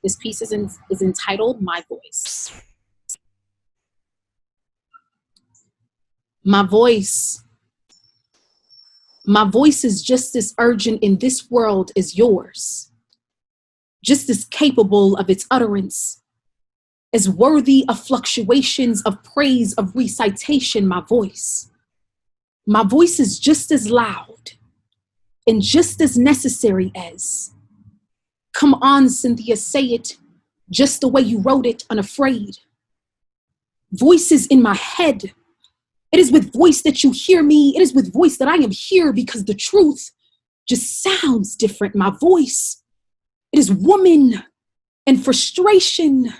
This piece is entitled My Voice. My voice. My voice is just as urgent in this world as yours, just as capable of its utterance, as worthy of fluctuations of praise, of recitation, my voice. My voice is just as loud and just as necessary as. Come on, Cynthia, say it just the way you wrote it, unafraid. Voices in my head. It is with voice that you hear me. It is with voice that I am here because the truth just sounds different. My voice, it is woman and frustration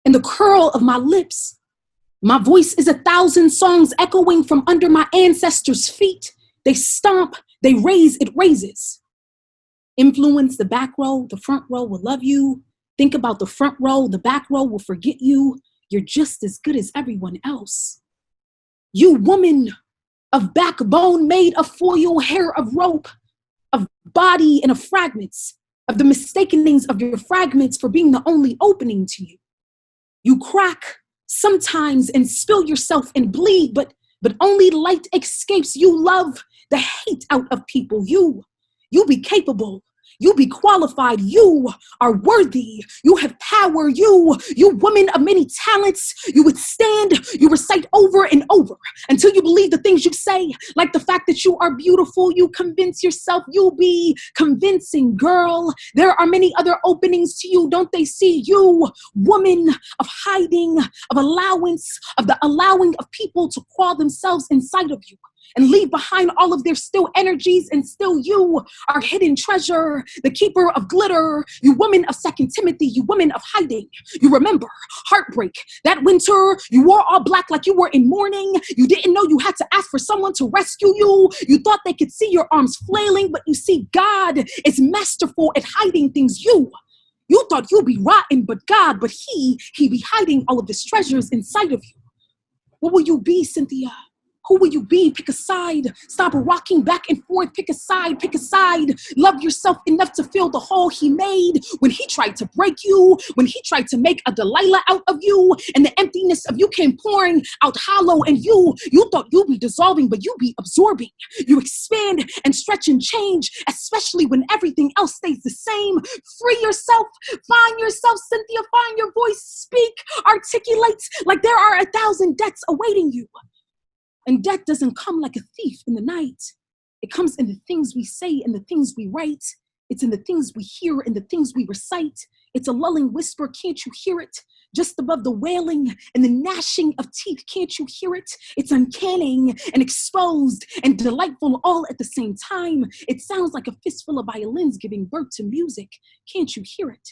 and the curl of my lips. My voice is 1,000 songs echoing from under my ancestors' feet. They stomp, they raise, it raises. Influence the back row, the front row will love you. Think about the front row, the back row will forget you. You're just as good as everyone else. You woman of backbone made of foil, hair of rope, of body and of fragments, of the mistakenings of your fragments for being the only opening to you. You crack sometimes and spill yourself and bleed, but only light escapes. You love the hate out of people. You be capable. You be qualified. You are worthy. You have power. You woman of many talents. You withstand. You recite over and over until you believe the things you say, like the fact that you are beautiful. You convince yourself. You be convincing, girl. There are many other openings to you. Don't they see you, woman of hiding, of allowance, of the allowing of people to crawl themselves inside of you and leave behind all of their still energies, and still you are hidden treasure, the keeper of glitter, you woman of 2 Timothy, you woman of hiding. You remember heartbreak. That winter, you wore all black like you were in mourning. You didn't know you had to ask for someone to rescue you. You thought they could see your arms flailing, but you see God is masterful at hiding things. You thought you'd be rotten, but he be hiding all of his treasures inside of you. What will you be, Cynthia? Who will you be? Pick a side. Stop rocking back and forth. Pick a side. Pick a side. Love yourself enough to fill the hole he made when he tried to break you, when he tried to make a Delilah out of you, and the emptiness of you came pouring out hollow, and you thought you'd be dissolving, but you be absorbing. You expand and stretch and change, especially when everything else stays the same. Free yourself. Find yourself, Cynthia. Find your voice. Speak. Articulate like there are 1,000 debts awaiting you. And death doesn't come like a thief in the night. It comes in the things we say and the things we write. It's in the things we hear and the things we recite. It's a lulling whisper, can't you hear it? Just above the wailing and the gnashing of teeth, can't you hear it? It's uncanny and exposed and delightful all at the same time. It sounds like a fistful of violins giving birth to music. Can't you hear it?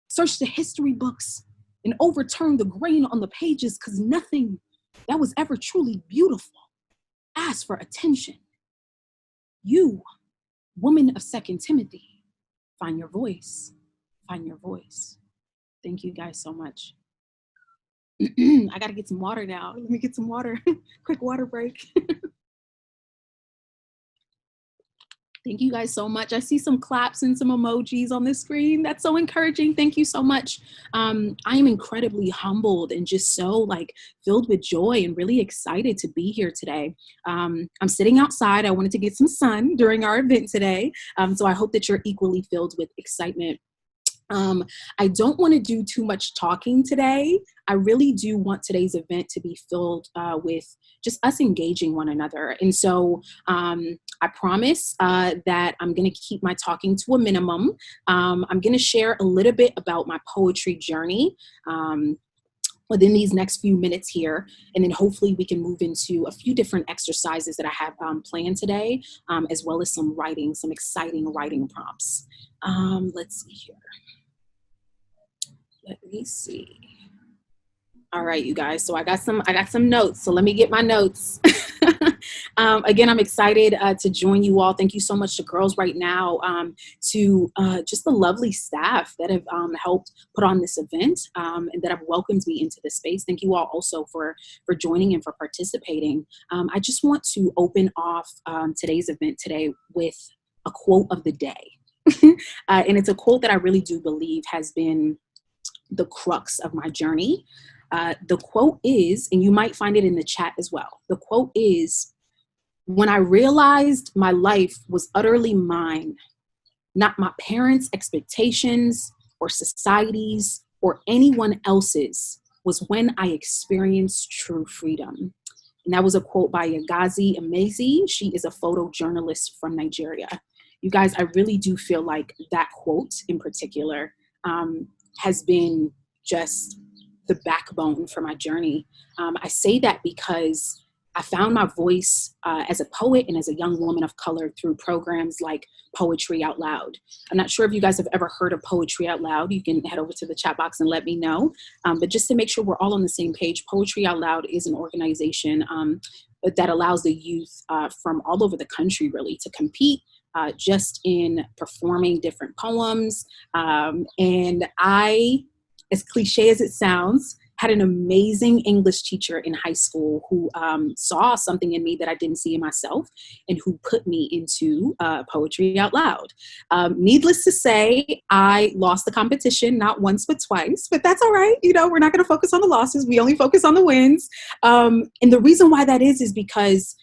Search the history books and overturn the grain on the pages, because nothing that was ever truly beautiful ask for attention. You, woman of 2 Timothy, find your voice. Find your voice. Thank you guys so much. I gotta get some water now. Let me get some water. Quick water break. Thank you guys so much. I see some claps and some emojis on the screen. That's so encouraging. Thank you so much. I am incredibly humbled and just so filled with joy and really excited to be here today. I'm sitting outside. I wanted to get some sun during our event today. So I hope that you're equally filled with excitement. I don't want to do too much talking today. I really do want today's event to be filled with just us engaging one another. And so I promise that I'm going to keep my talking to a minimum. I'm going to share a little bit about my poetry journey within these next few minutes here. And then hopefully we can move into a few different exercises that I have planned today, as well as some exciting writing prompts. Let's see here. Let me see. All right, you guys. So I got some notes. So let me get my notes. Again, I'm excited to join you all. Thank you so much to Girls Right Now, to just the lovely staff that have helped put on this event and that have welcomed me into the space. Thank you all also for joining and for participating. I just want to open off today's event today with a quote of the day. And it's a quote that I really do believe has been the crux of my journey. The quote is, and you might find it in the chat as well. The quote is, "When I realized my life was utterly mine, not my parents' expectations or society's or anyone else's, was when I experienced true freedom." And that was a quote by Ngozi Emezi. She is a photojournalist from Nigeria. You guys, I really do feel like that quote in particular has been just the backbone for my journey. I say that because I found my voice as a poet and as a young woman of color through programs like Poetry Out Loud. I'm not sure if you guys have ever heard of Poetry Out Loud. You can head over to the chat box and let me know. But just to make sure we're all on the same page, Poetry Out Loud is an organization that allows the youth from all over the country really to compete just in performing different poems. And I, as cliche as it sounds, had an amazing English teacher in high school who saw something in me that I didn't see in myself and who put me into Poetry Out Loud. Needless to say, I lost the competition, not once, but twice, but that's all right. You know, we're not going to focus on the losses. We only focus on the wins. And the reason why that is because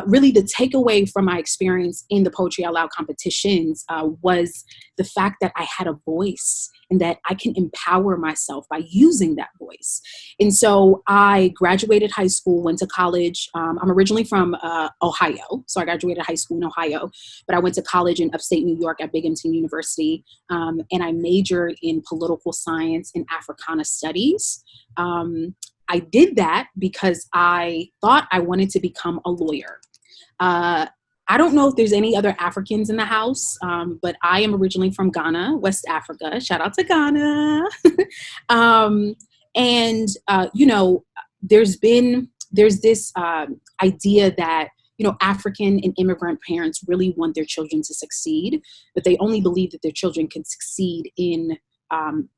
really the takeaway from my experience in the Poetry Out Loud competitions was the fact that I had a voice and that I can empower myself by using that voice. And so I graduated high school, went to college. I'm originally from Ohio, so I graduated high school in Ohio, but I went to college in upstate New York at Binghamton University, and I majored in political science and Africana studies. I did that because I thought I wanted to become a lawyer. I don't know if there's any other Africans in the house, but I am originally from Ghana, West Africa. Shout out to Ghana. You know, there's this idea that, you know, African and immigrant parents really want their children to succeed, but they only believe that their children can succeed in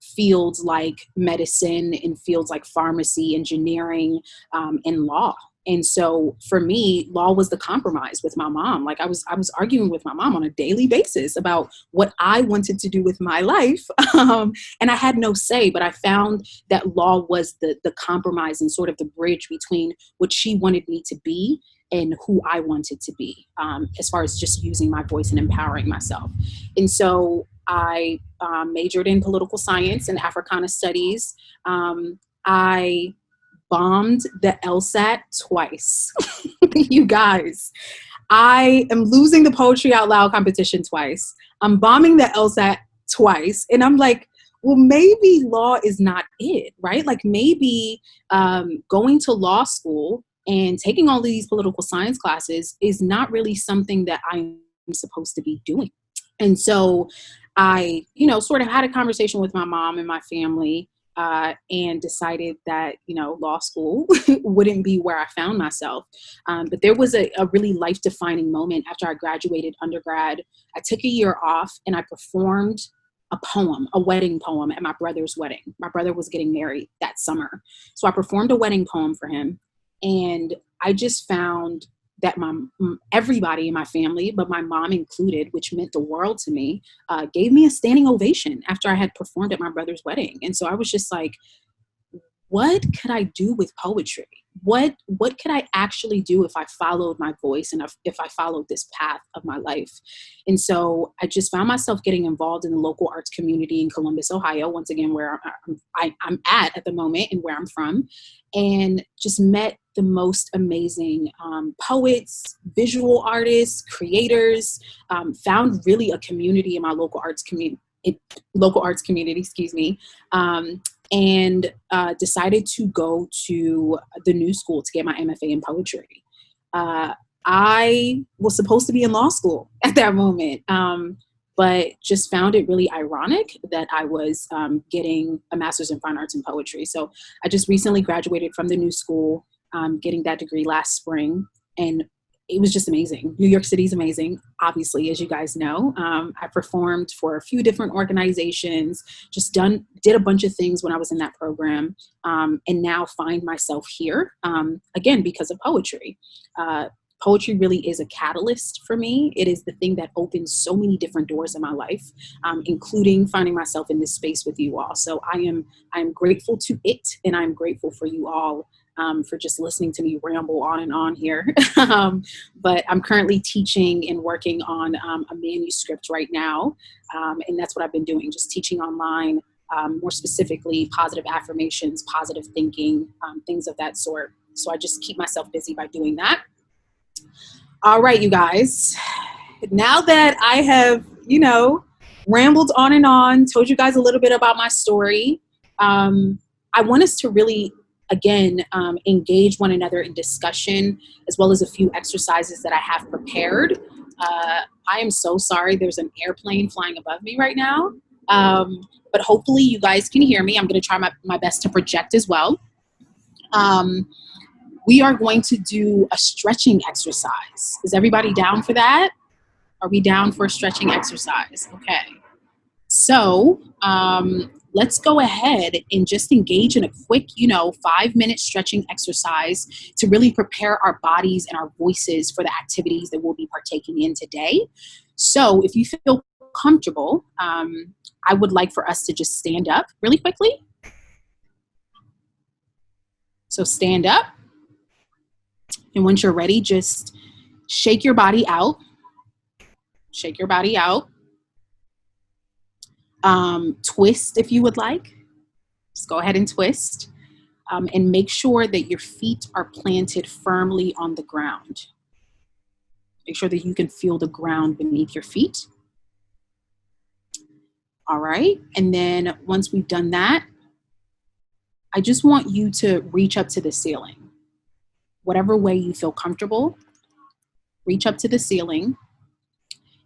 fields like medicine, in fields like pharmacy, engineering, and law. And so for me, law was the compromise with my mom. Like I was arguing with my mom on a daily basis about what I wanted to do with my life. And I had no say, but I found that law was the compromise and sort of the bridge between what she wanted me to be and who I wanted to be, as far as just using my voice and empowering myself. And so I majored in political science and Africana studies. I bombed the LSAT twice. You guys, I am losing the Poetry Out Loud competition twice. I'm bombing the LSAT twice. And I'm like, well, maybe law is not it, right? Like maybe going to law school and taking all these political science classes is not really something that I'm supposed to be doing. And so I, you know, sort of had a conversation with my mom and my family and decided that, you know, law school wouldn't be where I found myself. But there was a really life-defining moment after I graduated undergrad. I took a year off and I performed a poem, a wedding poem at my brother's wedding. My brother was getting married that summer. So I performed a wedding poem for him. And I just found that everybody in my family, but my mom included, which meant the world to me, gave me a standing ovation after I had performed at my brother's wedding. And so I was just like, what could I do with poetry? What could I actually do if I followed my voice and if I followed this path of my life? And so I just found myself getting involved in the local arts community in Columbus, Ohio, once again, where I'm at the moment and where I'm from, and just met the most amazing poets, visual artists, creators, found really a community in my local arts community, and decided to go to the New School to get my MFA in poetry. I was supposed to be in law school at that moment, but just found it really ironic that I was getting a master's in fine arts and poetry. So I just recently graduated from the New School, getting that degree last spring, and it was just amazing. New York City is amazing, obviously, as you guys know. I performed for a few different organizations, just did a bunch of things when I was in that program, and now find myself here, again, because of poetry. Poetry really is a catalyst for me. It is the thing that opens so many different doors in my life, including finding myself in this space with you all. So I'm grateful to it, and I'm grateful for you all for just listening to me ramble on and on here. But I'm currently teaching and working on a manuscript right now, and that's what I've been doing, just teaching online, more specifically positive affirmations, positive thinking, things of that sort. So I just keep myself busy by doing that. All right, you guys, now that I have, rambled on and on, told you guys a little bit about my story, I want us to really, again, engage one another in discussion, as well as a few exercises that I have prepared. I am so sorry. There's an airplane flying above me right now, but hopefully you guys can hear me. I'm going to try my best to project as well. We are going to do a stretching exercise. Is everybody down for that? Are we down for a stretching exercise? Okay. So let's go ahead and just engage in a quick, 5-minute stretching exercise to really prepare our bodies and our voices for the activities that we'll be partaking in today. So if you feel comfortable, I would like for us to just stand up really quickly. So stand up. And once you're ready, just shake your body out. Shake your body out. Twist if you would like. Just go ahead and twist. And make sure that your feet are planted firmly on the ground. Make sure that you can feel the ground beneath your feet. All right. And then once we've done that, I just want you to reach up to the ceiling. Whatever way you feel comfortable, reach up to the ceiling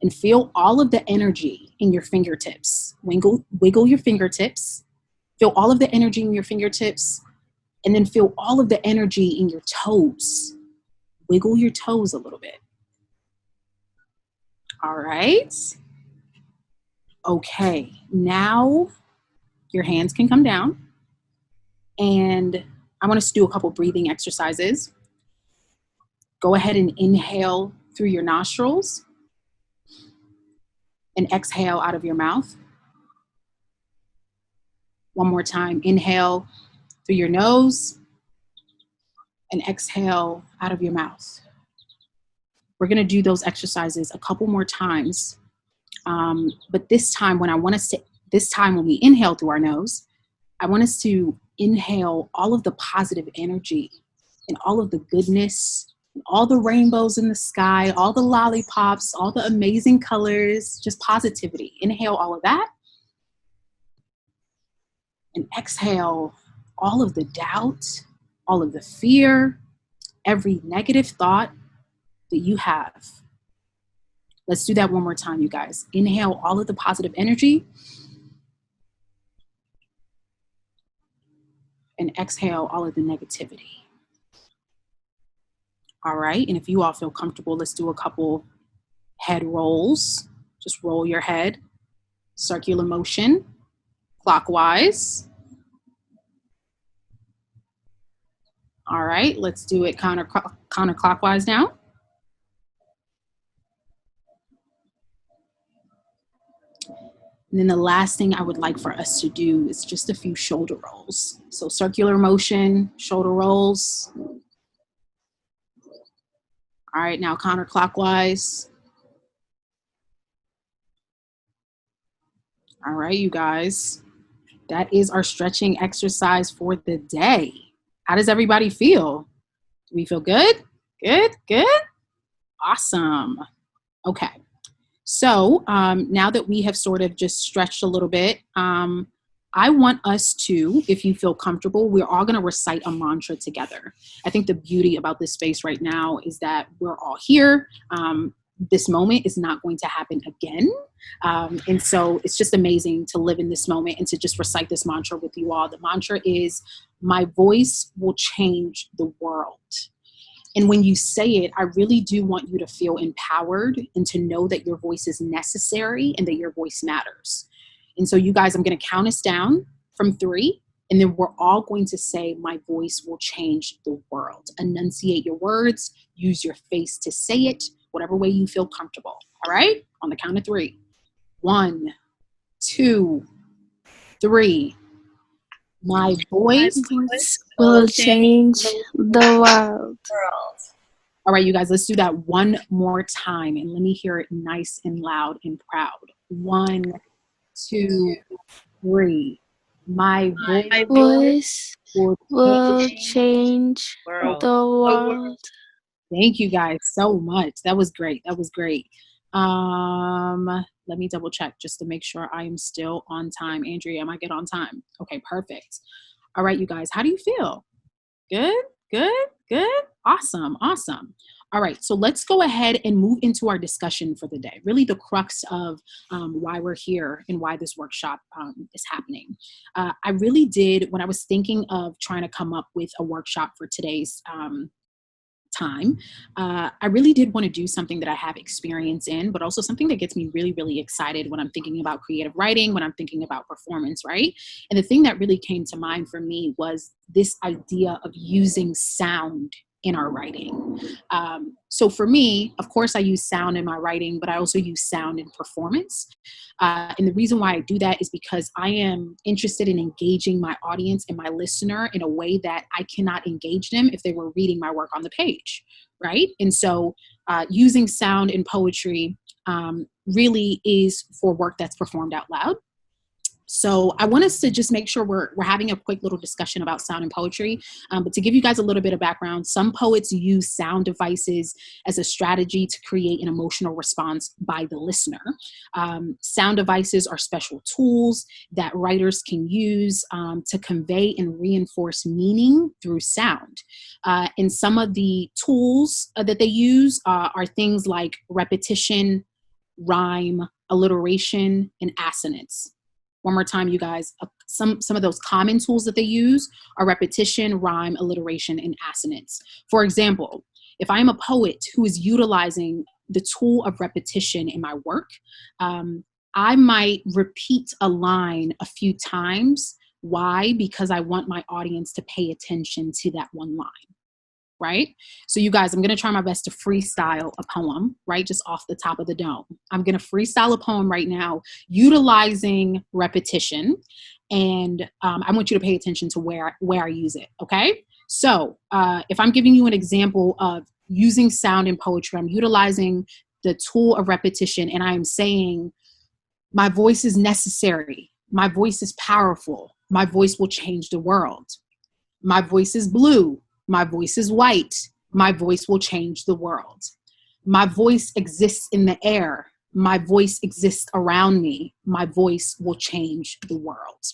and feel all of the energy in your fingertips. Wiggle your fingertips. Feel all of the energy in your fingertips, and then feel all of the energy in your toes. Wiggle your toes a little bit. All right. Okay, now your hands can come down, and I want us to do a couple breathing exercises. Go ahead and inhale through your nostrils and exhale out of your mouth. One more time, inhale through your nose and exhale out of your mouth. We're gonna do those exercises a couple more times. But this time when we inhale through our nose, I want us to inhale all of the positive energy and all of the goodness, all the rainbows in the sky, all the lollipops, all the amazing colors, just positivity. Inhale all of that. And exhale all of the doubt, all of the fear, every negative thought that you have. Let's do that one more time, you guys. Inhale all of the positive energy. And exhale all of the negativity. All right, and if you all feel comfortable, let's do a couple head rolls. Just roll your head, circular motion, clockwise. All right, let's do it counterclockwise now. And then the last thing I would like for us to do is just a few shoulder rolls. So circular motion, shoulder rolls. All right, now counterclockwise. All right, you guys, that is our stretching exercise for the day. How does everybody feel? Do we feel good? Good, good? Awesome. Okay, so now that we have sort of just stretched a little bit, I want us to, if you feel comfortable, we're all gonna recite a mantra together. I think the beauty about this space right now is that we're all here. This moment is not going to happen again. And so it's just amazing to live in this moment and to just recite this mantra with you all. The mantra is, my voice will change the world. And when you say it, I really do want you to feel empowered and to know that your voice is necessary and that your voice matters. And so you guys, I'm going to count us down from 3. And then we're all going to say, my voice will change the world. Enunciate your words, use your face to say it, whatever way you feel comfortable. All right? On the count of 3. 1, 2, 3. My voice will change the world. All right, you guys, let's do that one more time. And let me hear it nice and loud and proud. 1, 2, 3. My Voice will change change the world. Thank you guys so much. That was great. That was great. Let me double check just to make sure I am still on time. Andrea, am I good on time? Okay, perfect. All right, you guys, how do you feel? Good, good, good. Awesome, awesome. All right, so let's go ahead and move into our discussion for the day. Really the crux of why we're here and why this workshop is happening. I really did, when I was thinking of trying to come up with a workshop for today's time, I really did want to do something that I have experience in, but also something that gets me really, really excited when I'm thinking about creative writing, when I'm thinking about performance, right? And the thing that really came to mind for me was this idea of using sound in our writing. So for me, of course, I use sound in my writing, but I also use sound in performance. And the reason why I do that is because I am interested in engaging my audience and my listener in a way that I cannot engage them if they were reading my work on the page, right? And so using sound in poetry really is for work that's performed out loud. So I want us to just make sure we're having a quick little discussion about sound and poetry. But to give you guys a little bit of background, some poets use sound devices as a strategy to create an emotional response by the listener. Sound devices are special tools that writers can use to convey and reinforce meaning through sound. And some of the tools that they use are things like repetition, rhyme, alliteration, and assonance. One more time, you guys. Some of those common tools that they use are repetition, rhyme, alliteration, and assonance. For example, if I'm a poet who is utilizing the tool of repetition in my work, I might repeat a line a few times. Why? Because I want my audience to pay attention to that one line. Right? So you guys, I'm going to try my best to freestyle a poem, right? Just off the top of the dome. I'm going to freestyle a poem right now, utilizing repetition. And I want you to pay attention to where I use it. Okay. So if I'm giving you an example of using sound in poetry, I'm utilizing the tool of repetition and I'm saying, my voice is necessary. My voice is powerful. My voice will change the world. My voice is blue. My voice is white. My voice will change the world. My voice exists in the air. My voice exists around me. My voice will change the world.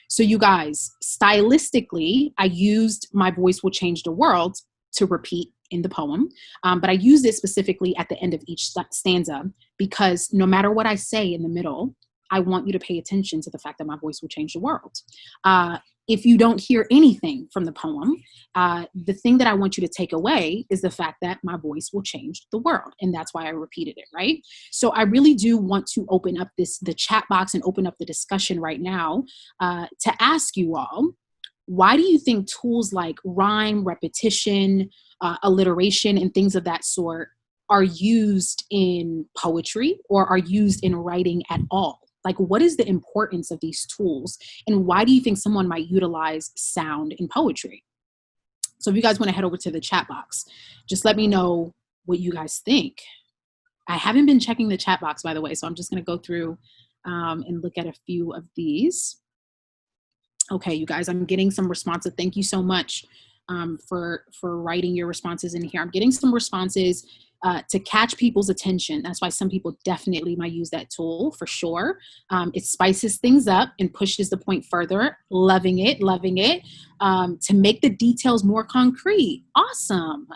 So you guys, stylistically, I used my voice will change the world to repeat in the poem. But I used it specifically at the end of each stanza because no matter what I say in the middle, I want you to pay attention to the fact that my voice will change the world. If you don't hear anything from the poem, the thing that I want you to take away is the fact that my voice will change the world. And that's why I repeated it, right? So I really do want to open up the chat box and open up the discussion right now to ask you all, why do you think tools like rhyme, repetition, alliteration, and things of that sort are used in poetry or are used in writing at all? Like, what is the importance of these tools? And why do you think someone might utilize sound in poetry? So if you guys want to head over to the chat box, just let me know what you guys think. I haven't been checking the chat box, by the way, so I'm just going to go through and look at a few of these. Okay, you guys, I'm getting some responses. Thank you so much for writing your responses in here. I'm getting some responses to catch people's attention. That's why some people definitely might use that tool for sure. It spices things up and pushes the point further. Loving it, loving it. To make the details more concrete. Awesome.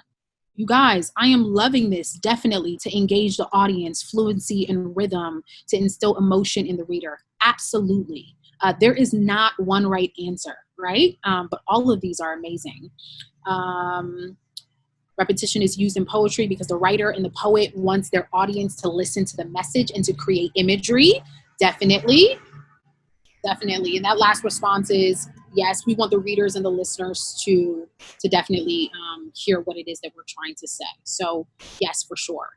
You guys, I am loving this, definitely, to engage the audience, fluency and rhythm, to instill emotion in the reader. Absolutely. There is not one right answer, right? But all of these are amazing. Repetition is used in poetry because the writer and the poet wants their audience to listen to the message and to create imagery. Definitely. Definitely. And that last response is, yes, we want the readers and the listeners to definitely hear what it is that we're trying to say. So yes, for sure.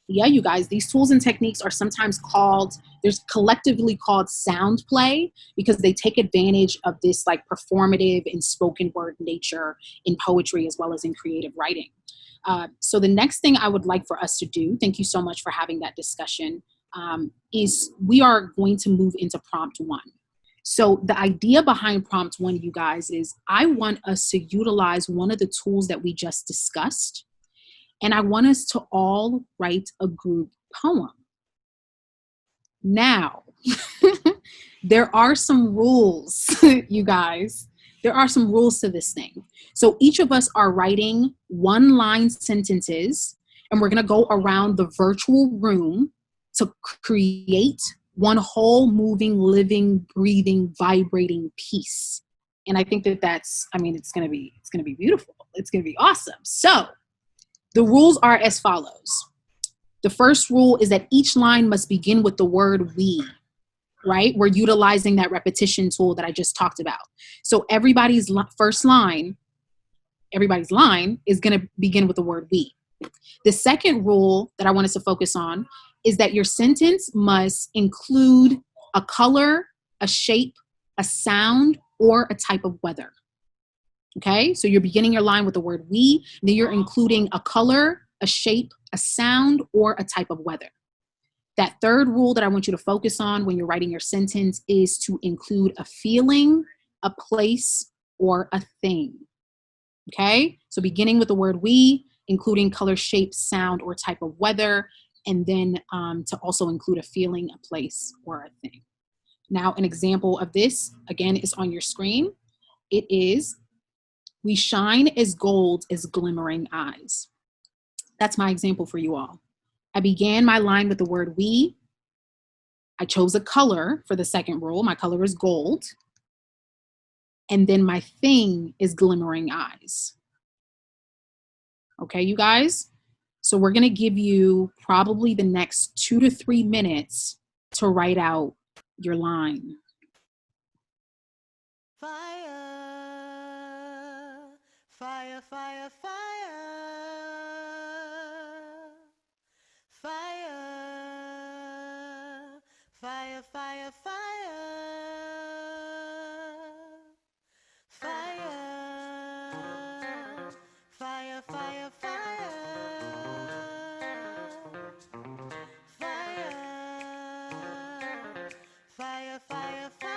Yeah, you guys, these tools and techniques are sometimes called, there's collectively called sound play, because they take advantage of this like performative and spoken word nature in poetry as well as in creative writing. So the next thing I would like for us to do, thank you so much for having that discussion, is we are going to move into prompt one. So the idea behind prompt one, you guys, is I want us to utilize one of the tools that we just discussed, and I want us to all write a group poem. Now, there are some rules, you guys. There are some rules to this thing. So each of us are writing one-line sentences, and we're going to go around the virtual room to create one whole moving, living, breathing, vibrating piece. And I think that that's, I mean, it's going to be beautiful. It's going to be awesome. So the rules are as follows. The first rule is that each line must begin with the word we, right? We're utilizing that repetition tool that I just talked about. So everybody's first line, everybody's line is going to begin with the word we. The second rule that I want us to focus on is that your sentence must include a color, a shape, a sound, or a type of weather. Okay, so you're beginning your line with the word we, then you're including a color, a shape, a sound, or a type of weather. That third rule that I want you to focus on when you're writing your sentence is to include a feeling, a place, or a thing. Okay, so beginning with the word we, including color, shape, sound, or type of weather, and then to also include a feeling, a place, or a thing. Now, an example of this, again, is on your screen. It is, we shine as gold as glimmering eyes. That's my example for you all. I began my line with the word we. I chose a color for the second rule. My color is gold. And then my thing is glimmering eyes. Okay, you guys? So we're going to give you probably the next 2 to 3 minutes to write out your line. Fire, fire, fire, fire, fire, fire, fire, fire, fire, fire, fire, fire, fire, fire.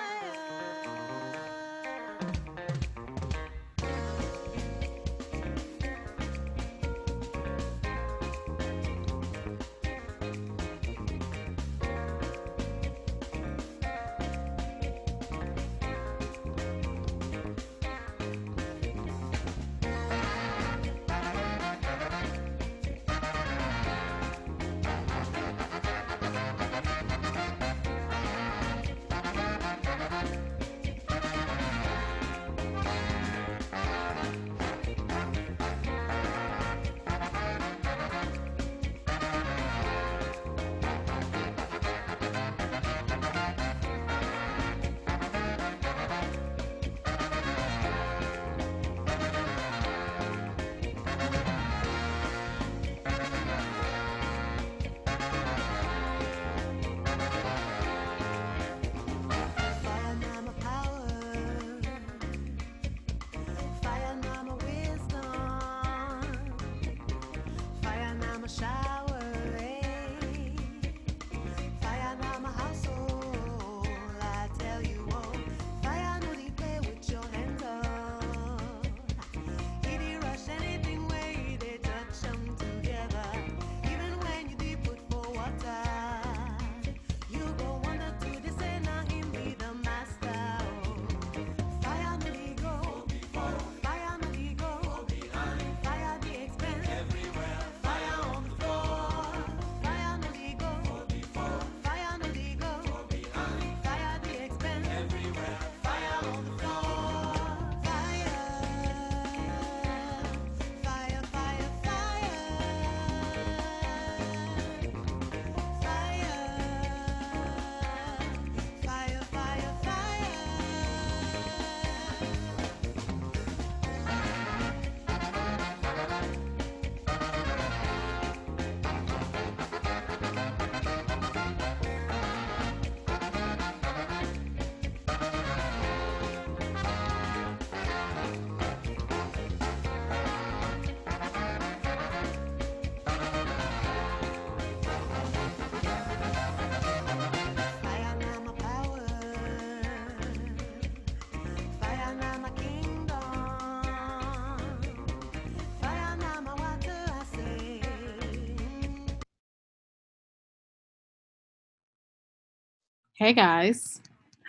Hey guys,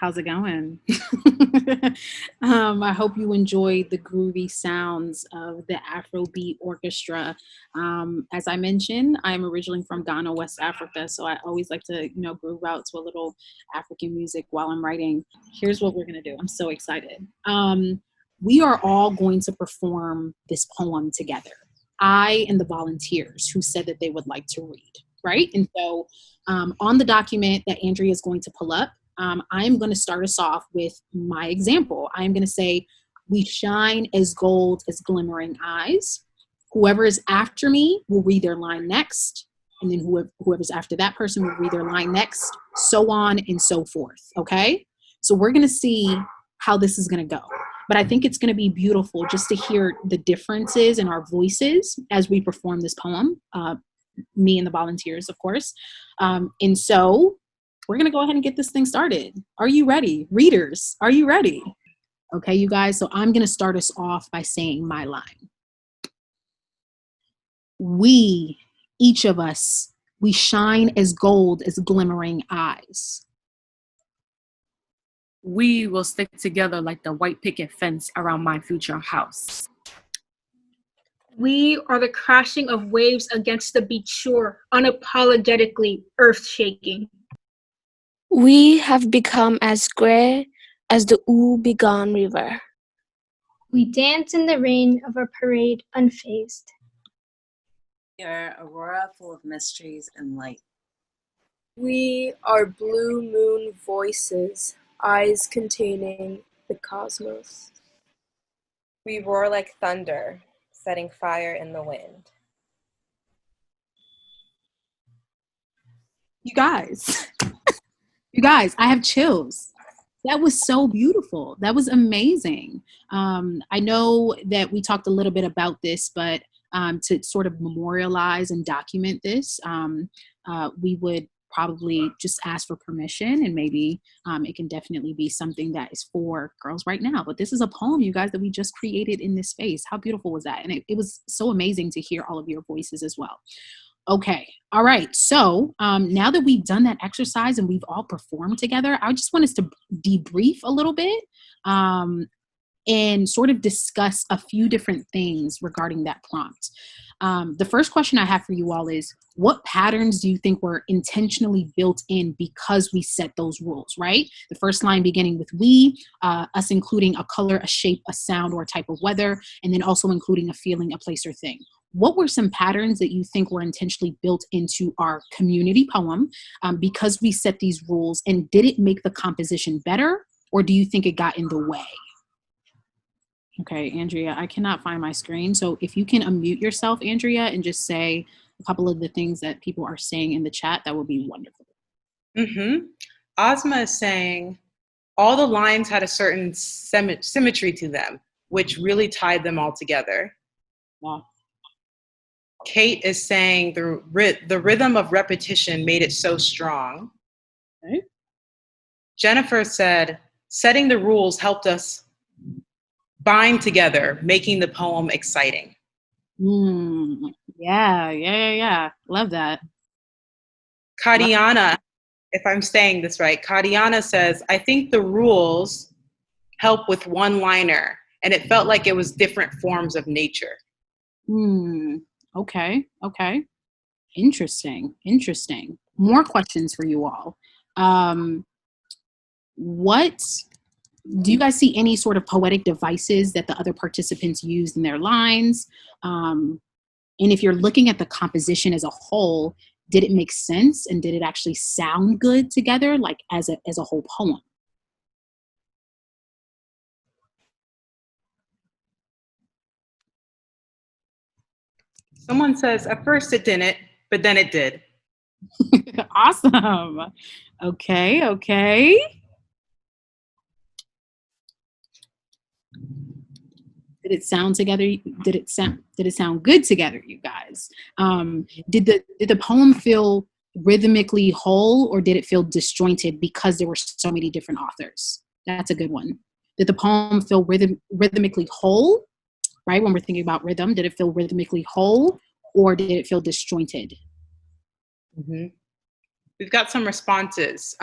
how's it going? I hope you enjoyed the groovy sounds of the Afrobeat Orchestra. As I mentioned, I'm originally from Ghana, West Africa, so I always like to, groove out to a little African music while I'm writing. Here's what we're gonna do. I'm so excited. We are all going to perform this poem together. I and the volunteers who said that they would like to read, right? And so on the document that Andrea is going to pull up, I am going to start us off with my example. I am going to say, we shine as gold as glimmering eyes. Whoever is after me will read their line next. And then whoever's after that person will read their line next, so on and so forth. Okay? So we're going to see how this is going to go. But I think it's going to be beautiful just to hear the differences in our voices as we perform this poem. Me and the volunteers, of course. And so we're going to go ahead and get this thing started. Are you ready? Readers, are you ready? Okay, you guys. So I'm going to start us off by saying my line. We, each of us, we shine as gold as glimmering eyes. We will stick together like the white picket fence around my future house. We are the crashing of waves against the beach shore, unapologetically earth-shaking. We have become as gray as the woe-begone river. We dance in the rain of our parade unfazed. We are aurora full of mysteries and light. We are blue moon voices, eyes containing the cosmos. We roar like thunder, setting fire in the wind. You guys, I have chills. That was so beautiful. That was amazing. I know that we talked a little bit about this, but to sort of memorialize and document this, we would probably just ask for permission, and maybe it can definitely be something that is for girls right now. But this is a poem, you guys, that we just created in this space. How beautiful was that? And it was so amazing to hear all of your voices as well. Okay. All right. So now that we've done that exercise and we've all performed together, I just want us to debrief a little bit and sort of discuss a few different things regarding that prompt. The first question I have for you all is, what patterns do you think were intentionally built in because we set those rules, right? The first line beginning with we, us including a color, a shape, a sound, or a type of weather, and then also including a feeling, a place, or thing. What were some patterns that you think were intentionally built into our community poem because we set these rules, and did it make the composition better, or do you think it got in the way? Okay, Andrea, I cannot find my screen. So if you can unmute yourself, Andrea, and just say a couple of the things that people are saying in the chat, that would be wonderful. Ozma is saying all the lines had a certain symmetry to them, which really tied them all together. Wow. Kate is saying the rhythm of repetition made it so strong. Okay. Jennifer said, setting the rules helped us bind together, making the poem exciting. Yeah. Love that. Kadiana, if I'm saying this right, Kadiana says, I think the rules help with one-liner, and it felt like it was different forms of nature. Okay. Interesting. More questions for you all. What do you guys see any sort of poetic devices that the other participants used in their lines? And if you're looking at the composition as a whole, did it make sense, and did it actually sound good together, like as a whole poem? Someone says, at first it didn't, but then it did. Awesome. Okay. Did it sound together? Did it sound good together, you guys? Did the poem feel rhythmically whole, or did it feel disjointed because there were so many different authors? That's a good one. Did the poem feel rhythmically whole, right? When we're thinking about rhythm, did it feel rhythmically whole, or did it feel disjointed? We've got some responses.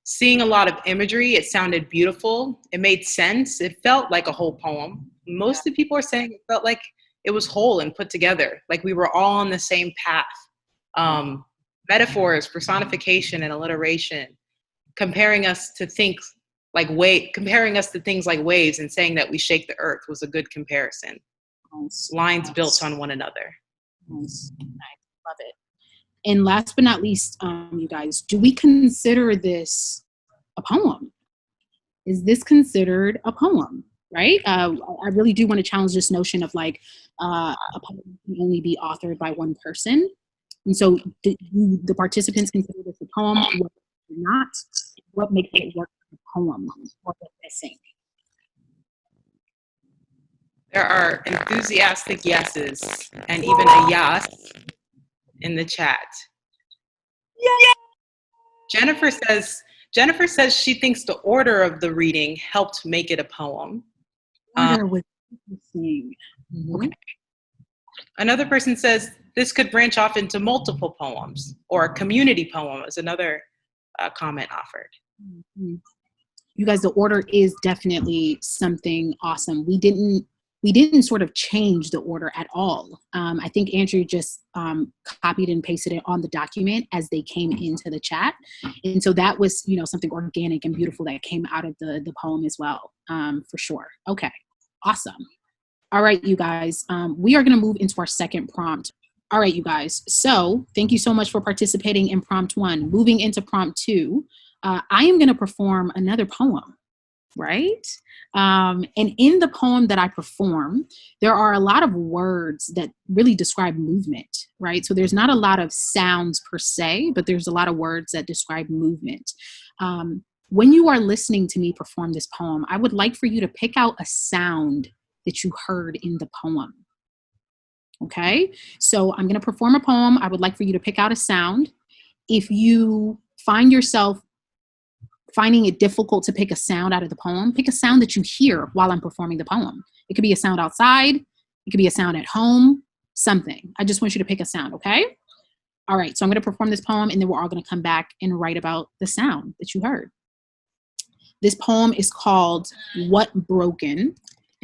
seeing a lot of imagery. It sounded beautiful. It made sense. It felt like a whole poem. Most of the people are saying it felt like it was whole and put together, like we were all on the same path. Metaphors, personification, and alliteration, comparing us to things like waves and saying that we shake the earth was a good comparison. Lines built on one another. Nice. Love it. And last but not least, you guys, do we consider this a poem? Is this considered a poem? Right? I really do want to challenge this notion of like a poem can only be authored by one person. And so do the participants consider this a poem? What not? What makes it work as a poem? What is missing? There are enthusiastic yeses and even a yes in the chat. Yeah. Jennifer says she thinks the order of the reading helped make it a poem. Order was interesting. Okay. Another person says this could branch off into multiple poems, or a community poem is another comment offered. Mm-hmm. You guys, the order is definitely something awesome. We didn't sort of change the order at all. I think Andrew just copied and pasted it on the document as they came into the chat. And so that was, something organic and beautiful that came out of the poem as well, for sure. Okay, awesome. All right, you guys, we are gonna move into our second prompt. All right, you guys, so thank you so much for participating in prompt 1. Moving into prompt 2, I am gonna perform another poem. Right? And in the poem that I perform, there are a lot of words that really describe movement, right? So there's not a lot of sounds per se, but there's a lot of words that describe movement. When you are listening to me perform this poem, I would like for you to pick out a sound that you heard in the poem. Okay? So I'm going to perform a poem. I would like for you to pick out a sound. If you find yourself finding it difficult to pick a sound out of the poem, pick a sound that you hear while I'm performing the poem. It could be a sound outside. It could be a sound at home, something. I just want you to pick a sound, okay? All right, so I'm going to perform this poem, and then we're all going to come back and write about the sound that you heard. This poem is called What Broken, and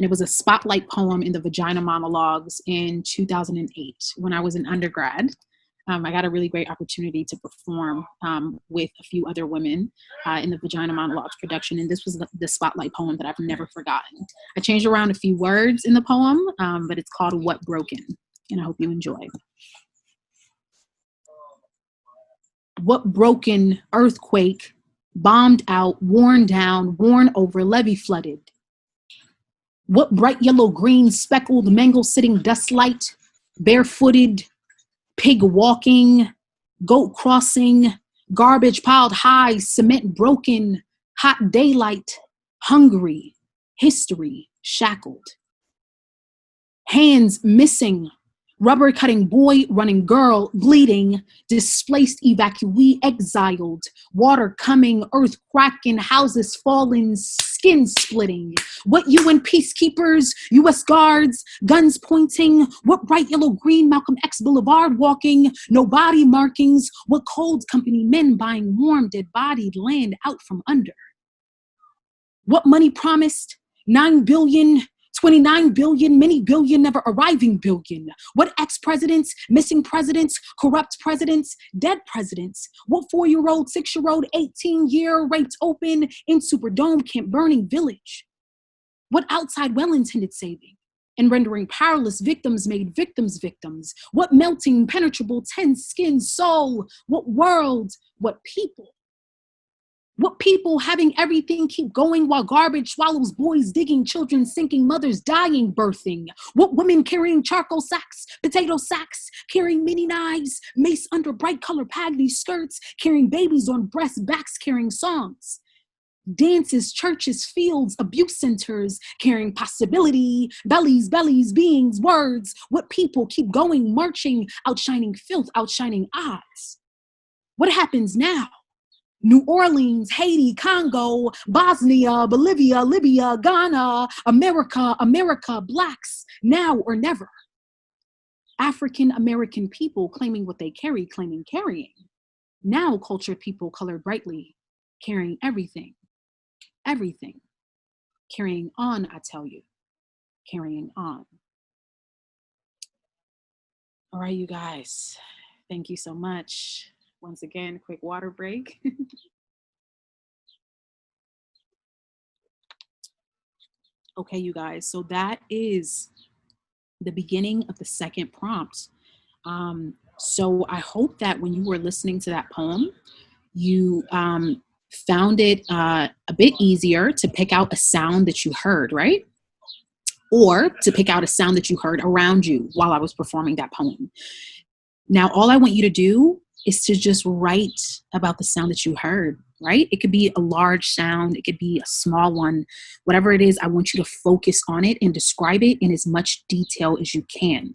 it was a spotlight poem in the Vagina Monologues in 2008 when I was an undergrad. I got a really great opportunity to perform with a few other women in the Vagina Monologues production, and this was the spotlight poem that I've never forgotten. I changed around a few words in the poem, but it's called What Broken, and I hope you enjoy. What broken earthquake, bombed out, worn down, worn over, levee flooded? What bright yellow green speckled mangle sitting dust light, barefooted, pig walking, goat crossing, garbage piled high, cement broken, hot daylight, hungry, history shackled. Hands missing, rubber cutting boy, running girl, bleeding, displaced evacuee, exiled, water coming, earth cracking, houses falling, skin splitting. What UN peacekeepers, US guards, guns pointing, what bright yellow green Malcolm X Boulevard walking, no body markings, what cold company men buying warm dead bodied land out from under. What money promised, 9 billion, 29 billion, many billion, never arriving billion. What ex-presidents, missing presidents, corrupt presidents, dead presidents. What 4-year-old, 6-year-old, 18-year raped open in Superdome camp burning village. What outside well-intended saving and rendering powerless victims made victims victims. What melting, penetrable, tense skin soul. What world, what people. What people having everything keep going while garbage swallows boys digging, children sinking, mothers dying, birthing. What women carrying charcoal sacks, potato sacks, carrying mini knives, mace under bright color pagdy skirts, carrying babies on breast backs, carrying songs. Dances, churches, fields, abuse centers, carrying possibility, bellies, beings, words. What people keep going, marching, outshining filth, outshining odds. What happens now? New Orleans, Haiti, Congo, Bosnia, Bolivia, Libya, Ghana, America, blacks, now or never. African American people claiming what they carry, claiming carrying. Now cultured people colored brightly, carrying everything, everything. Carrying on, I tell you, carrying on. All right, you guys, thank you so much. Once again, quick water break. Okay, you guys, so that is the beginning of the second prompt. So I hope that when you were listening to that poem, you found it a bit easier to pick out a sound that you heard, right? Or to pick out a sound that you heard around you while I was performing that poem. Now, all I want you to do is to just write about the sound that you heard, right? It could be a large sound, it could be a small one, whatever it is, I want you to focus on it and describe it in as much detail as you can.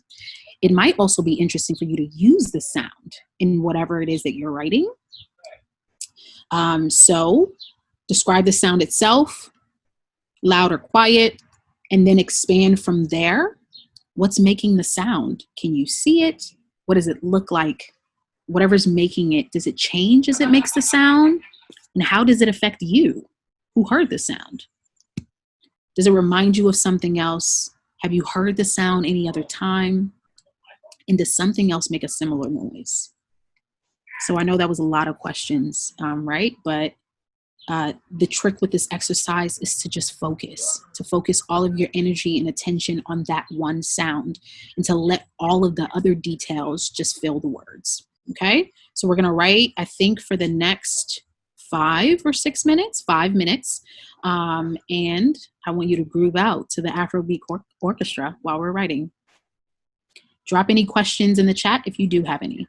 It might also be interesting for you to use the sound in whatever it is that you're writing. So describe the sound itself, loud or quiet, and then expand from there. What's making the sound? Can you see it? What does it look like? Whatever's making it, does it change as it makes the sound? And how does it affect you who heard the sound? Does it remind you of something else? Have you heard the sound any other time? And does something else make a similar noise? So I know that was a lot of questions, right? But the trick with this exercise is to just focus all of your energy and attention on that one sound and to let all of the other details just fill the words. Okay, so we're going to write, I think, for the next 5 or 6 minutes, 5 minutes. And I want you to groove out to the Afrobeat orchestra while we're writing. Drop any questions in the chat if you do have any.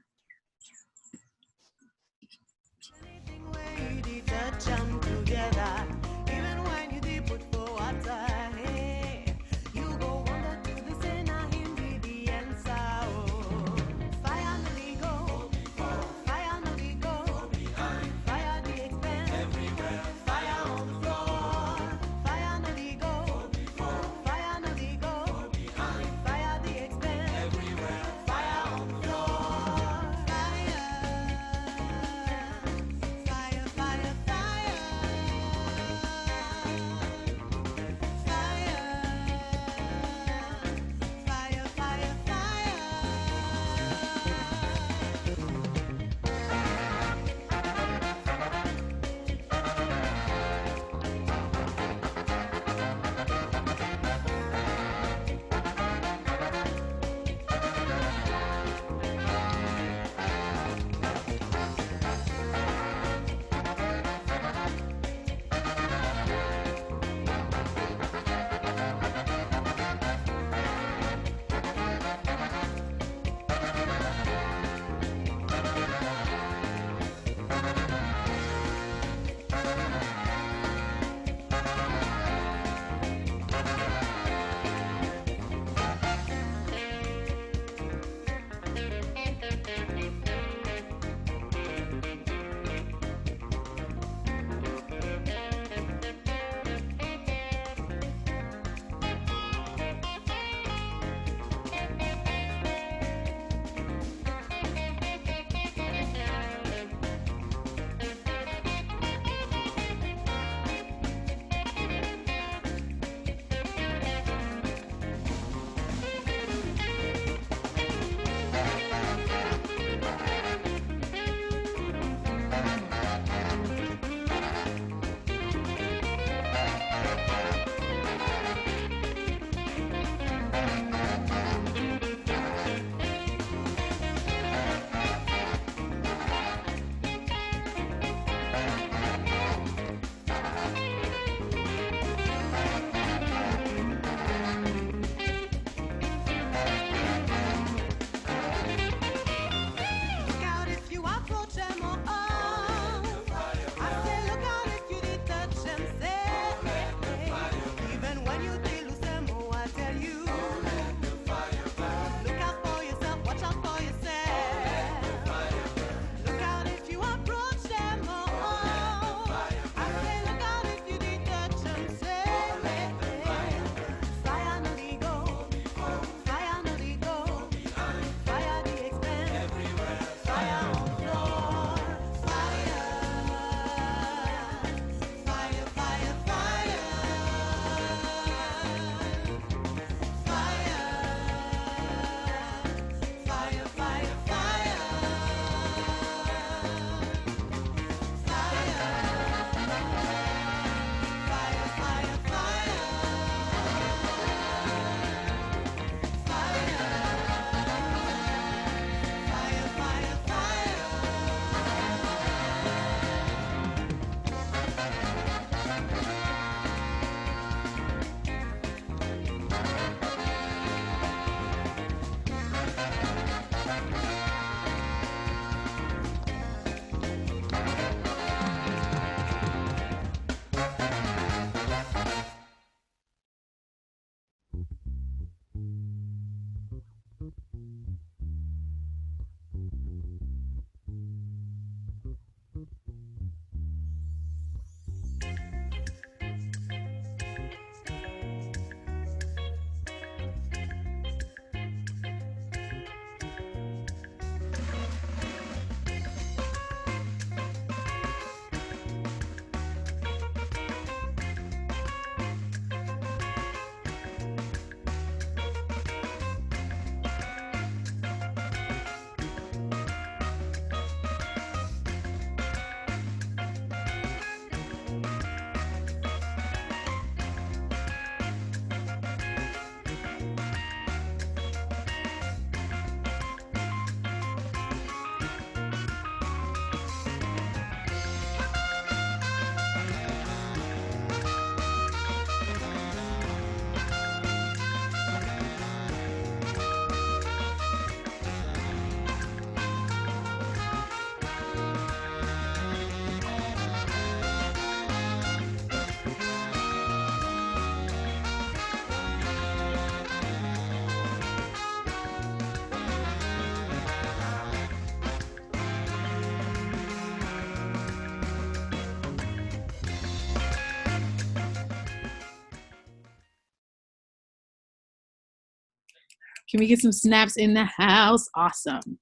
Can we get some snaps in the house? Awesome.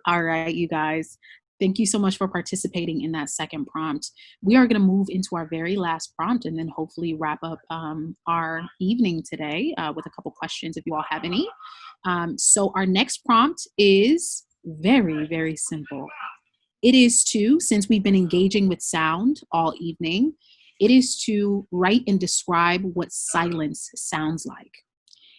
All right, you guys. Thank you so much for participating in that second prompt. We are going to move into our very last prompt and then hopefully wrap up our evening today with a couple questions if you all have any. So our next prompt is very, very simple. It is to, since we've been engaging with sound all evening, it is to write and describe what silence sounds like.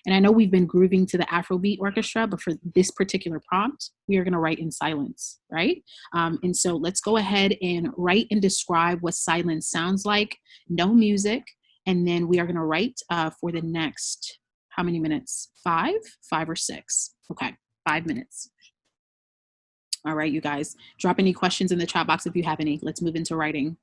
And I know we've been grooving to the Afrobeat orchestra, but for this particular prompt, we are going to write in silence, right? And so let's go ahead and write and describe what silence sounds like, no music. And then we are going to write for the next, how many minutes? 5 or 6? Okay, 5 minutes. All right, you guys, drop any questions in the chat box if you have any. Let's move into writing.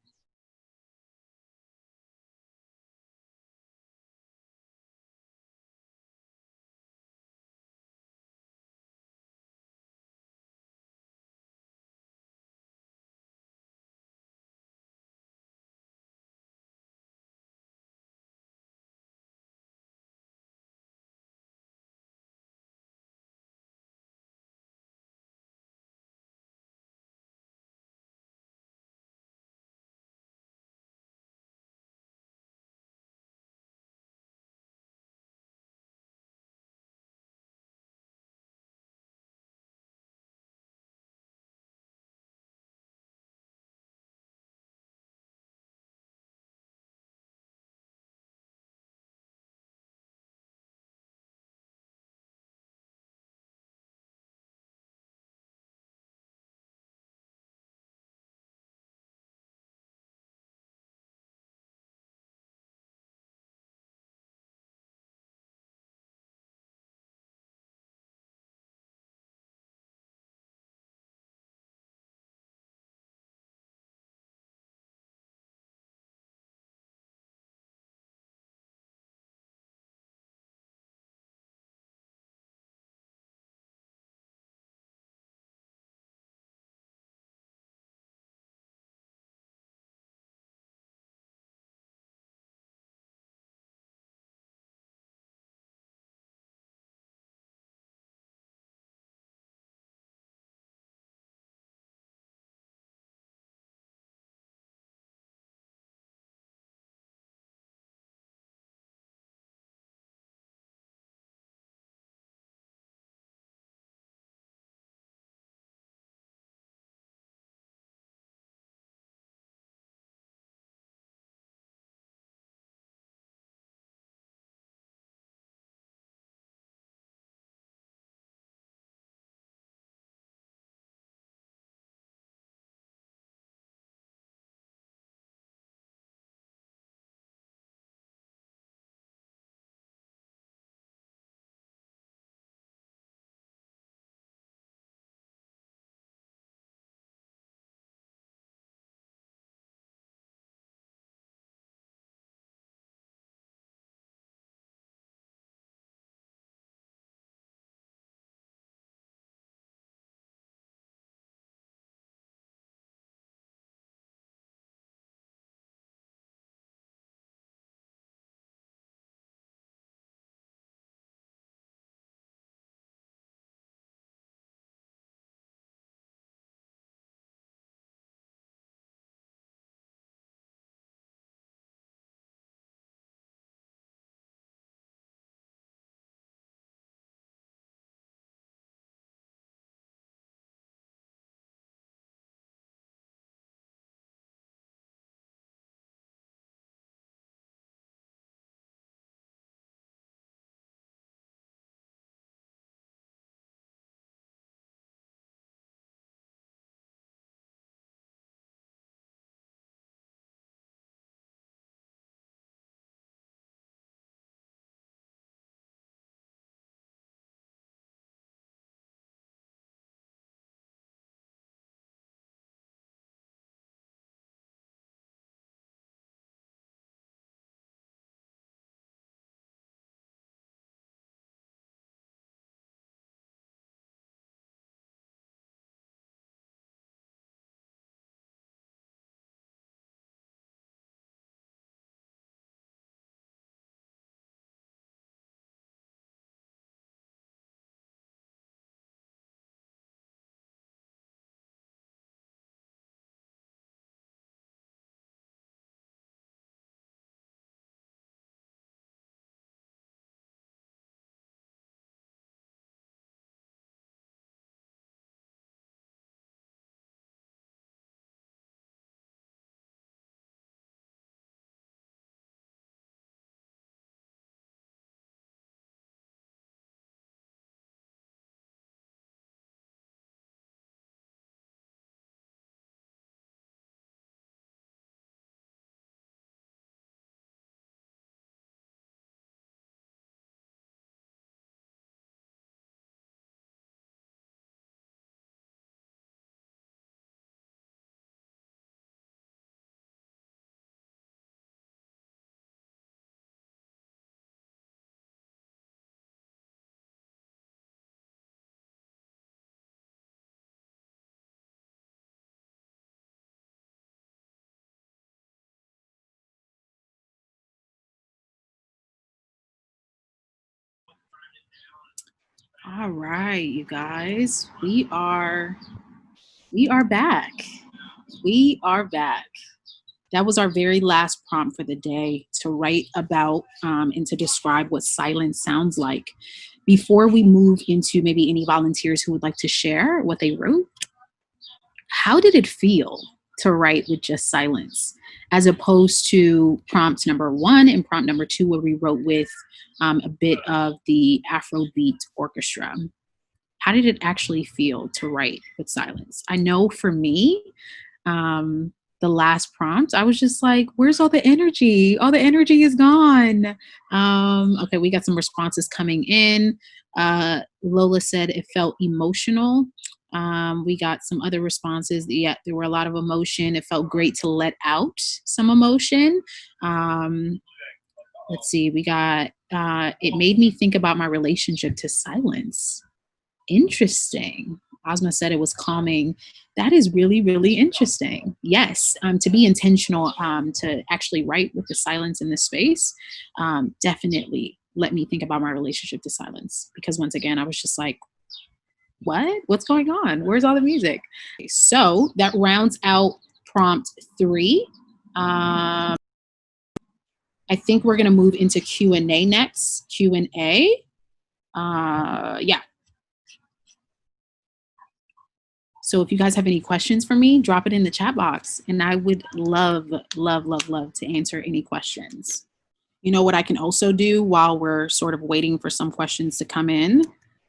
All right, you guys, we are back. We are back. That was our very last prompt for the day, to write about and to describe what silence sounds like. Before we move into maybe any volunteers who would like to share what they wrote, how did it feel to write with just silence, as opposed to prompt number 1 and prompt number 2, where we wrote with a bit of the Afrobeat orchestra? How did it actually feel to write with silence? I know for me, the last prompt, I was just like, where's all the energy? All the energy is gone. Okay, we got some responses coming in. Lola said it felt emotional. We got some other responses. Yeah, there were a lot of emotion. It felt great to let out some emotion. Let's see, we got, it made me think about my relationship to silence. Interesting. Ozma said it was calming. That is really, really interesting. Yes, to be intentional, to actually write with the silence in the space, definitely let me think about my relationship to silence. Because once again, I was just like, what? What's going on? Where's all the music? So that rounds out prompt 3. I think we're going to move into Q&A next. Q&A. Yeah. So if you guys have any questions for me, drop it in the chat box. And I would love, love, love, love to answer any questions. You know what I can also do while we're sort of waiting for some questions to come in?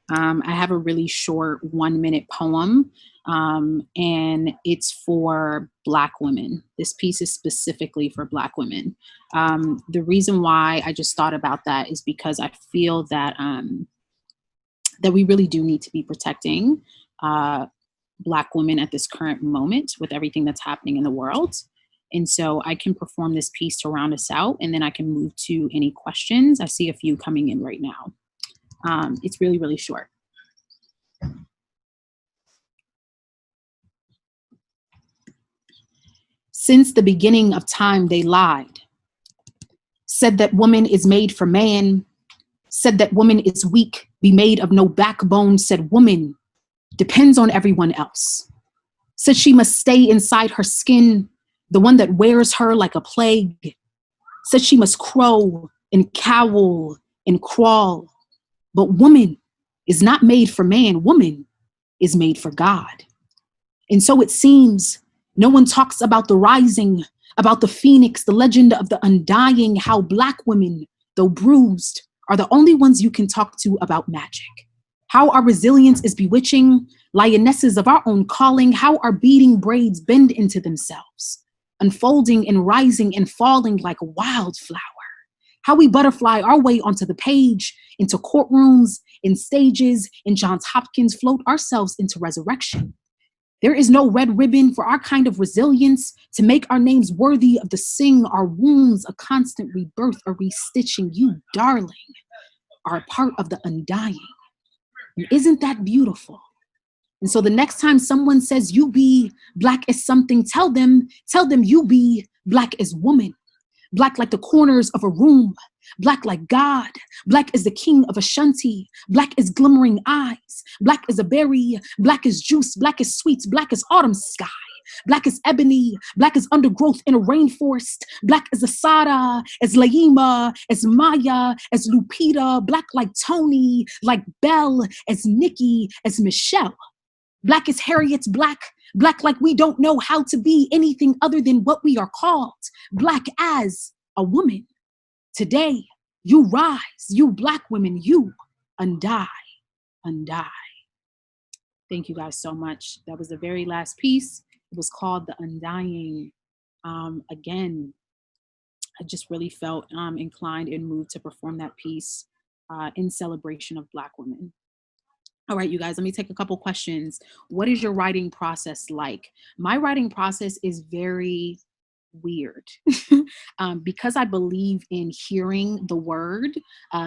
I have a really short 1-minute poem, and it's for Black women. This piece is specifically for Black women. The reason why I just thought about that is because I feel that that we really do need to be protecting Black women at this current moment with everything that's happening in the world. And so I can perform this piece to round us out, and then I can move to any questions. I see a few coming in right now. It's really, really short. Since the beginning of time, they lied, said that woman is made for man, said that woman is weak, be made of no backbone, said woman depends on everyone else, said she must stay inside her skin, the one that wears her like a plague, said she must crow and cowl and crawl. But woman is not made for man. Woman is made for God. And so it seems no one talks about the rising, about the phoenix, the legend of the undying, how Black women, though bruised, are the only ones you can talk to about magic. How our resilience is bewitching, lionesses of our own calling, how our beating braids bend into themselves, unfolding and rising and falling like a wildflower. How we butterfly our way onto the page, into courtrooms, in stages, in Johns Hopkins, float ourselves into resurrection. There is no red ribbon for our kind of resilience to make our names worthy of the sing, our wounds a constant rebirth, a restitching. You, darling, are a part of the undying. And isn't that beautiful? And so the next time someone says you be Black as something, tell them you be Black as woman. Black like the corners of a room, Black like God, Black as the king of Ashanti, Black as glimmering eyes, Black as a berry, Black as juice, Black as sweets, Black as autumn sky, Black as ebony, Black as undergrowth in a rainforest, Black as Asada, as Laima, as Maya, as Lupita, Black like Tony, like Belle, as Nikki, as Michelle. Black as Harriet's Black, Black like we don't know how to be anything other than what we are called. Black as a woman. Today, you rise, you Black women, you undie. Thank you guys so much. That was the very last piece. It was called The Undying. Again, I just really felt inclined and moved to perform that piece in celebration of Black women. All right, you guys, let me take a couple questions. What is your writing process like? My writing process is very weird because I believe in hearing the word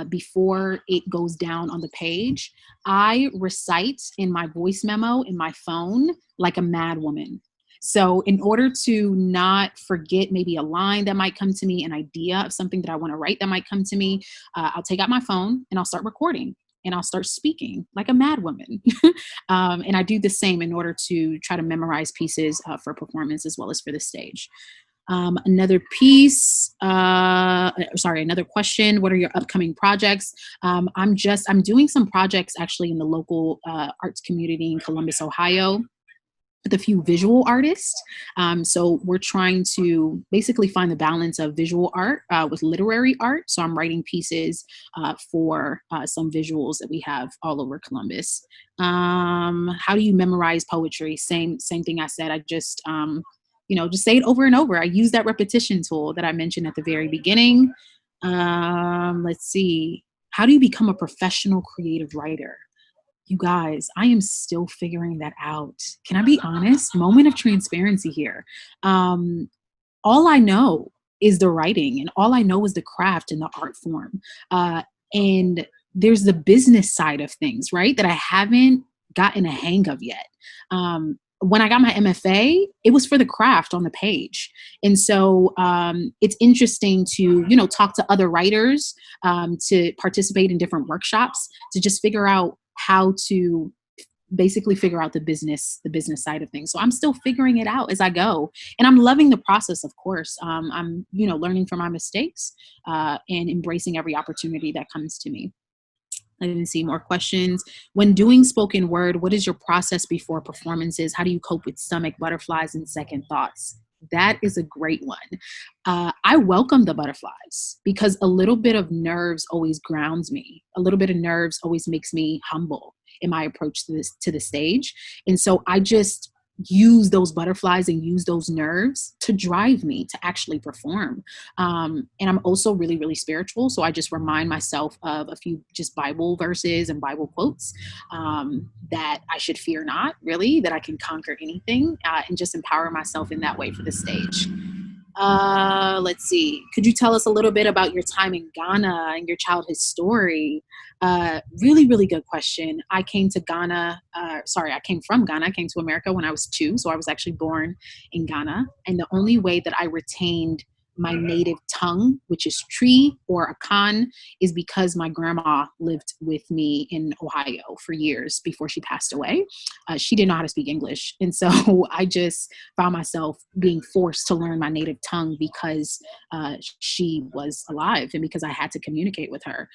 before it goes down on the page. I recite in my voice memo in my phone like a mad woman. So in order to not forget maybe a line that might come to me, an idea of something that I want to write that might come to me, I'll take out my phone and I'll start recording. and I'll start speaking like a mad woman. And I do the same in order to try to memorize pieces for performance as well as for the stage. Another question. What are your upcoming projects? I'm doing some projects actually in the local arts community in Columbus, Ohio, with a few visual artists. So we're trying to basically find the balance of visual art with literary art. So I'm writing pieces for some visuals that we have all over Columbus. How do you memorize poetry? Same thing I said. I just, just say it over and over. I use that repetition tool that I mentioned at the very beginning. Let's see. How do you become a professional creative writer? You guys, I am still figuring that out. Can I be honest? Moment of transparency here. All I know is the writing, and all I know is the craft and the art form. And there's the business side of things, right? That I haven't gotten a hang of yet. When I got my MFA, it was for the craft on the page. And so it's interesting to, talk to other writers, to participate in different workshops, to just figure out how to basically figure out the business side of things. So I'm still figuring it out as I go, and I'm loving the process. Of course, I'm learning from my mistakes and embracing every opportunity that comes to me. Let me see more questions. When doing spoken word, what is your process before performances? How do you cope with stomach butterflies and second thoughts? That is a great one. I welcome the butterflies because a little bit of nerves always grounds me. A little bit of nerves always makes me humble in my approach to the stage. And so I just use those butterflies and use those nerves to drive me to actually perform. And I'm also really, really spiritual. So I just remind myself of a few just Bible verses and Bible quotes that I should fear not, really, that I can conquer anything and just empower myself in that way for the stage. Let's see. Could you tell us a little bit about your time in Ghana and your childhood story? Really, really good question. I came from Ghana. I came to America when I was 2. So I was actually born in Ghana. And the only way that I retained my native tongue, which is Tree or Akan, is because my grandma lived with me in Ohio for years before she passed away. She didn't know how to speak English. And so I just found myself being forced to learn my native tongue because she was alive and because I had to communicate with her.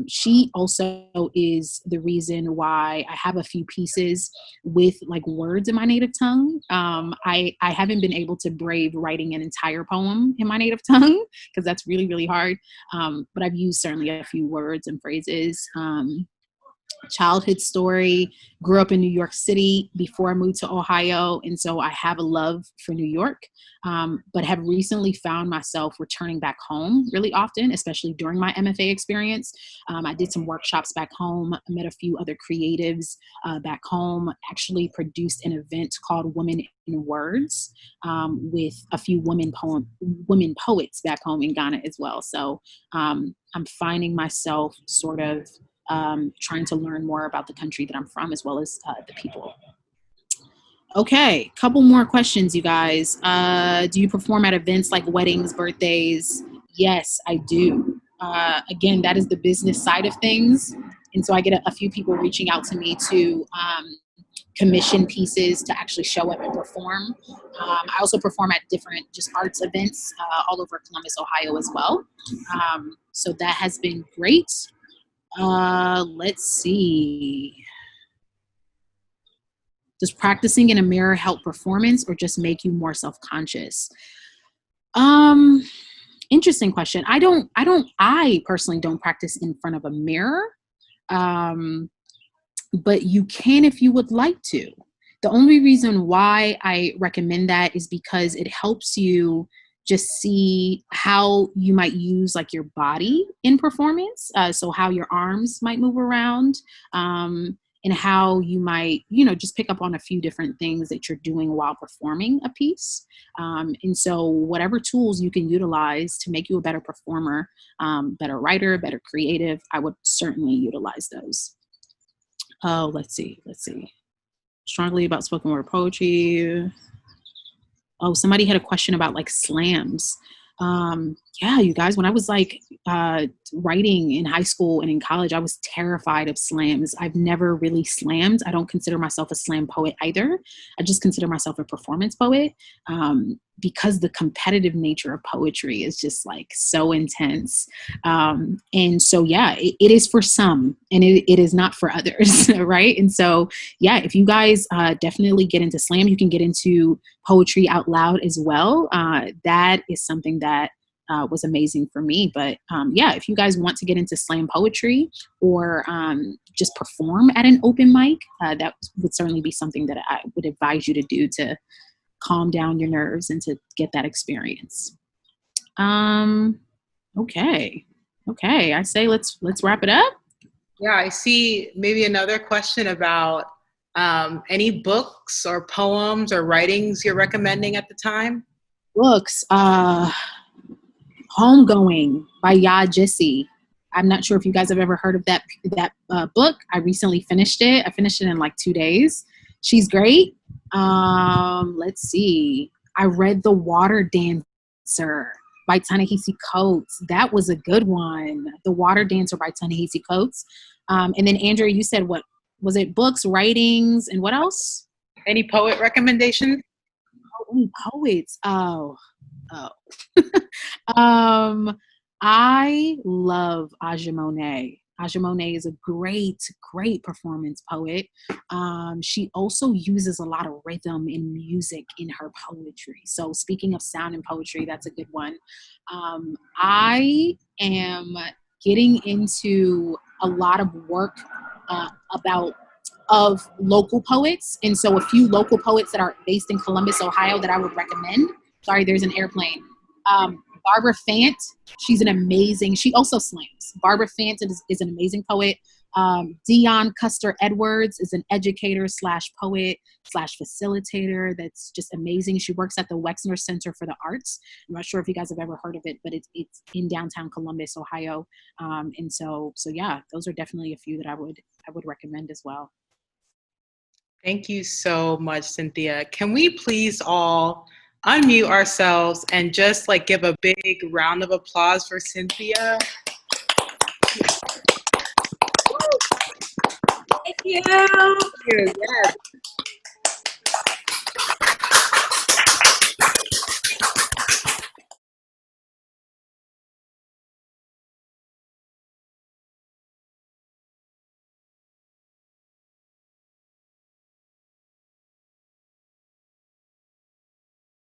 She also is the reason why I have a few pieces with like words in my native tongue. I haven't been able to brave writing an entire poem in my native tongue because that's really, really hard. But I've used certainly a few words and phrases. Childhood story, grew up in New York City before I moved to Ohio. And so I have a love for New York, but have recently found myself returning back home really often, especially during my MFA experience. I did some workshops back home, met a few other creatives back home, actually produced an event called Women in Words with a few women poets back home in Ghana as well. So I'm finding myself sort of trying to learn more about the country that I'm from, as well as the people. Okay, couple more questions, you guys. Do you perform at events like weddings, birthdays? Yes, I do. Again, that is the business side of things. And so I get a few people reaching out to me to commission pieces to actually show up and perform. I also perform at different just arts events all over Columbus, Ohio as well. So that has been great. Let's see. Does practicing in a mirror help performance or just make you more self-conscious? Interesting question. I personally don't practice in front of a mirror. But you can if you would like to. The only reason why I recommend that is because it helps you just see how you might use like your body in performance. So how your arms might move around and how you might, just pick up on a few different things that you're doing while performing a piece. And so whatever tools you can utilize to make you a better performer, better writer, better creative, I would certainly utilize those. Oh, let's see. Strongly about spoken word poetry. Oh, somebody had a question about like slams. Yeah, you guys, when I was like writing in high school and in college, I was terrified of slams. I've never really slammed. I don't consider myself a slam poet either. I just consider myself a performance poet, because the competitive nature of poetry is just like so intense. And so, yeah, it is for some and it is not for others. Right. And so, yeah, if you guys definitely get into slam, you can get into poetry out loud as well. That is something that was amazing for me. But yeah, if you guys want to get into slam poetry or just perform at an open mic, that would certainly be something that I would advise you to do to calm down your nerves and to get that experience. Okay. I say let's wrap it up. Yeah, I see maybe another question about any books or poems or writings you're recommending at the time? Books. Homegoing by Ya Jissy. I'm not sure if you guys have ever heard of that book. I recently finished it. I finished it in like 2 days. She's great. Let's see. I read The Water Dancer by Ta-Nehisi Coates. That was a good one. The Water Dancer by Ta-Nehisi Coates. And then Andrea, you said what was it? Books, writings, and what else? Any poet recommendations? Oh, poets. Oh. I love Aja Monet. Aja Monet is a great performance poet. She also uses a lot of rhythm and music in her poetry. So speaking of sound and poetry, that's a good one. I am getting into a lot of work of local poets. And so a few local poets that are based in Columbus, Ohio that I would recommend. Sorry, there's an airplane. Barbara Fant, she's an amazing, she also slams. Barbara Fant is an amazing poet. Dion Custer Edwards is an educator / poet / facilitator that's just amazing. She works at the Wexner Center for the Arts. I'm not sure if you guys have ever heard of it, but it's in downtown Columbus, Ohio. And so yeah, those are definitely a few that I would recommend as well. Thank you so much, Cynthia. Can we please all unmute ourselves and just like give a big round of applause for Cynthia? Thank you. Yes.